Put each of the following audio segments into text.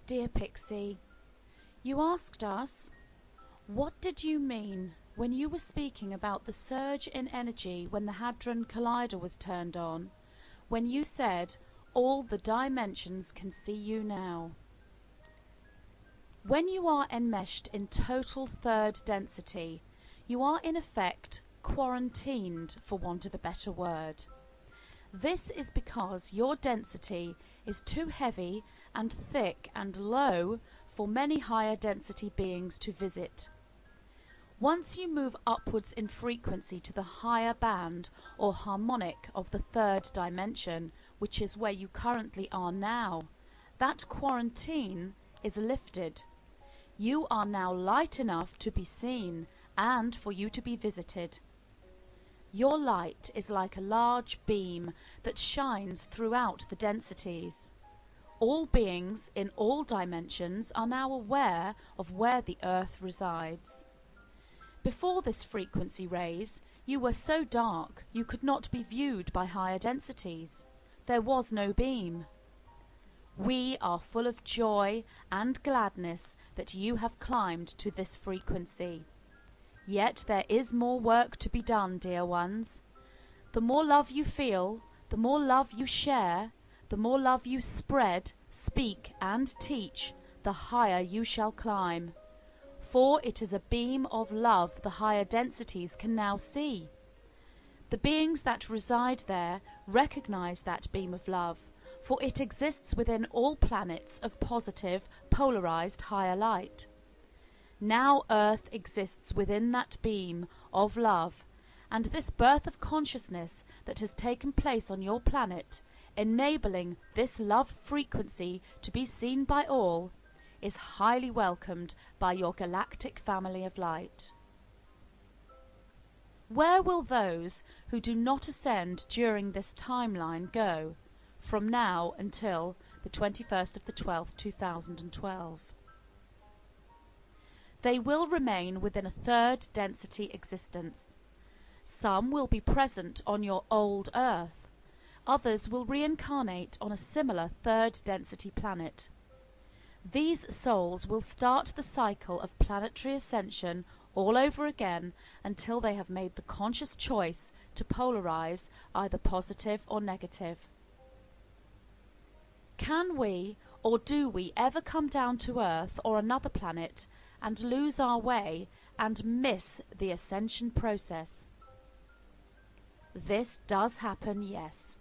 Dear Pixie, you asked us, what did you mean when you were speaking about the surge in energy when the Hadron Collider was turned on, when you said, all the dimensions can see you now? When you are enmeshed in total third density, you are in effect quarantined, for want of a better word. This is because your density is too heavy and thick and low for many higher density beings to visit. Once you move upwards in frequency to the higher band or harmonic of the third dimension, which is where you currently are now, that quarantine is lifted. You are now light enough to be seen and for you to be visited. Your light is like a large beam that shines throughout the densities. All beings in all dimensions are now aware of where the Earth resides. Before this frequency raise, you were so dark you could not be viewed by higher densities. There was no beam. We are full of joy and gladness that you have climbed to this frequency. Yet there is more work to be done, dear ones. The more love you feel, the more love you share, the more love you spread, speak and teach, the higher you shall climb. For it is a beam of love the higher densities can now see. The beings that reside there recognize that beam of love, for it exists within all planets of positive, polarized higher light. Now Earth exists within that beam of love, and this birth of consciousness that has taken place on your planet, enabling this love frequency to be seen by all, is highly welcomed by your galactic family of light. Where will those who do not ascend during this timeline go, from now until the 21st of the 12th, 2012? They will remain within a third density existence. Some will be present on your old Earth. Others will reincarnate on a similar third density planet. These souls will start the cycle of planetary ascension all over again until they have made the conscious choice to polarize either positive or negative. Can we, or do we, ever come down to Earth or another planet and lose our way and miss the ascension process? This does happen, yes.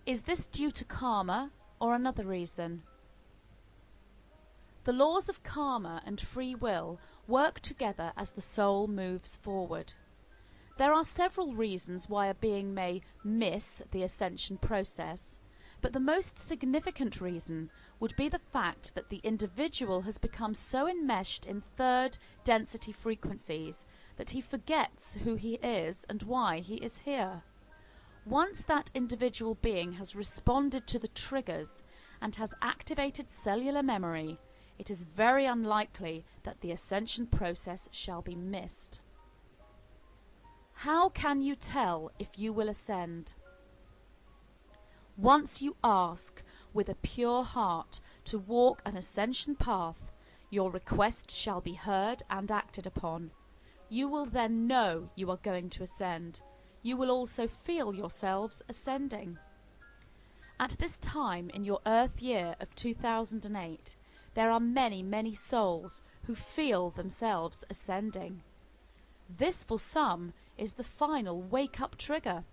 Is this due to karma or another reason? The laws of karma and free will work together as the soul moves forward. There are several reasons why a being may miss the ascension process, but the most significant reason would be the fact that the individual has become so enmeshed in third density frequencies that he forgets who he is and why he is here. Once that individual being has responded to the triggers and has activated cellular memory, it is very unlikely that the ascension process shall be missed. How can you tell if you will ascend? Once you ask with a pure heart to walk an ascension path, your request shall be heard and acted upon. You will then know you are going to ascend. You will also feel yourselves ascending. At this time in your Earth year of 2008, there are many, many souls who feel themselves ascending. This, for some, is the final wake-up trigger.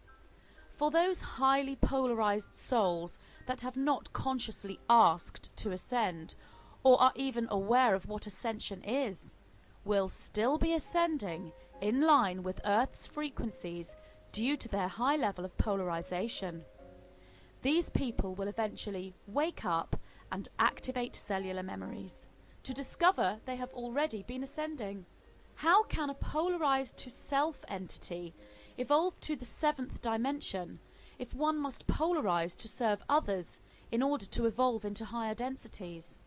For those highly polarized souls that have not consciously asked to ascend, or are even aware of what ascension is, will still be ascending in line with Earth's frequencies due to their high level of polarization. These people will eventually wake up and activate cellular memories to discover they have already been ascending. How can a polarized to self entity evolve to the 7th dimension if one must polarize to serve others in order to evolve into higher densities?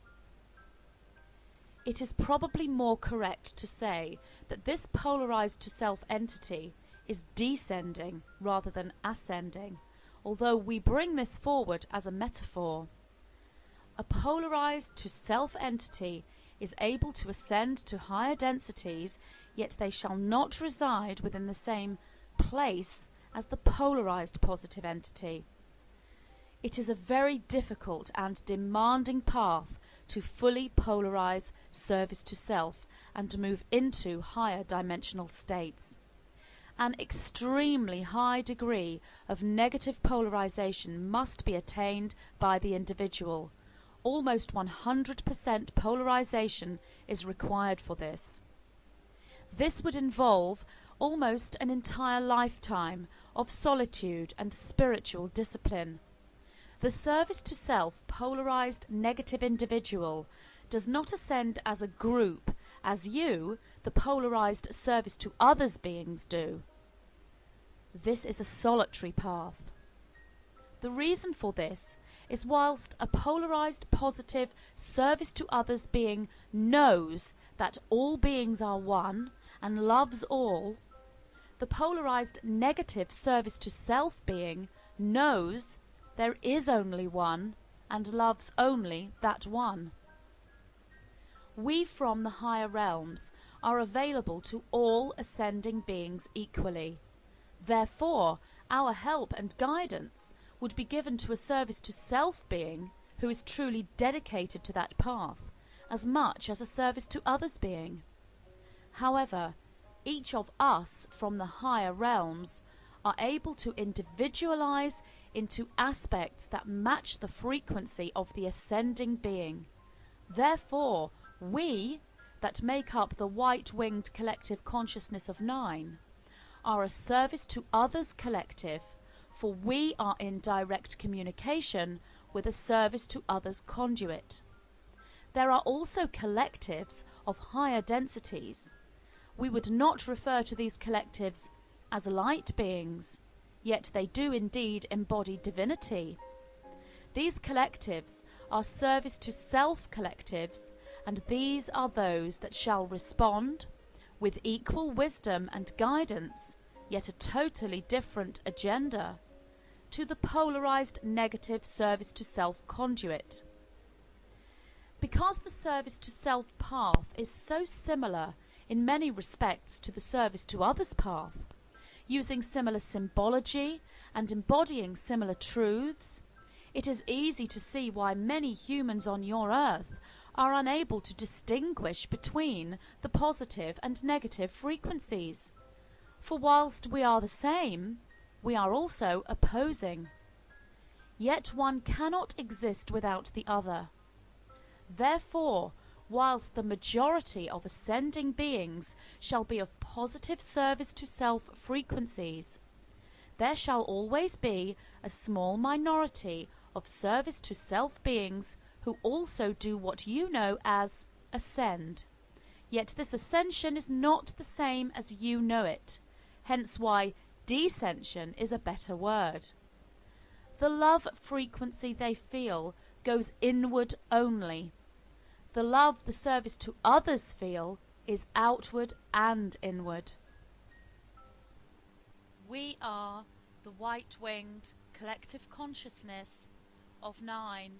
It is probably more correct to say that this polarized to self entity is descending rather than ascending, although we bring this forward as a metaphor. A polarized to self entity is able to ascend to higher densities, yet they shall not reside within the same place as the polarized positive entity. It is a very difficult and demanding path to fully polarize service to self and move into higher dimensional states. An extremely high degree of negative polarization must be attained by the individual. Almost 100% polarization is required for this. This would involve almost an entire lifetime of solitude and spiritual discipline. The service to self polarized negative individual does not ascend as a group as you, the polarized service to others beings, do. This is a solitary path. The reason for this is whilst a polarized positive service to others being knows that all beings are one and loves all, the polarized negative service to self being knows there is only one and loves only that one. We from the higher realms are available to all ascending beings equally. Therefore, our help and guidance would be given to a service to self being who is truly dedicated to that path, as much as a service to others being. However, each of us from the higher realms are able to individualize into aspects that match the frequency of the ascending being. Therefore, we, that make up the white-winged collective consciousness of 9, are a service to others collective, for we are in direct communication with a service to others conduit. There are also collectives of higher densities. We would not refer to these collectives as light beings, yet they do indeed embody divinity. These collectives are service to self collectives, and these are those that shall respond with equal wisdom and guidance, yet a totally different agenda, to the polarized negative service to self conduit. Because the service to self path is so similar in many respects to the service to others path, using similar symbology and embodying similar truths, it is easy to see why many humans on your earth are unable to distinguish between the positive and negative frequencies. For whilst we are the same, we are also opposing. Yet one cannot exist without the other. Therefore, whilst the majority of ascending beings shall be of positive service to self frequencies, there shall always be a small minority of service to self beings who also do what you know as ascend. Yet this ascension is not the same as you know it, hence why descension is a better word. The love frequency they feel goes inward only. The love the service to others feel is outward and inward. We are the white-winged collective consciousness of 9.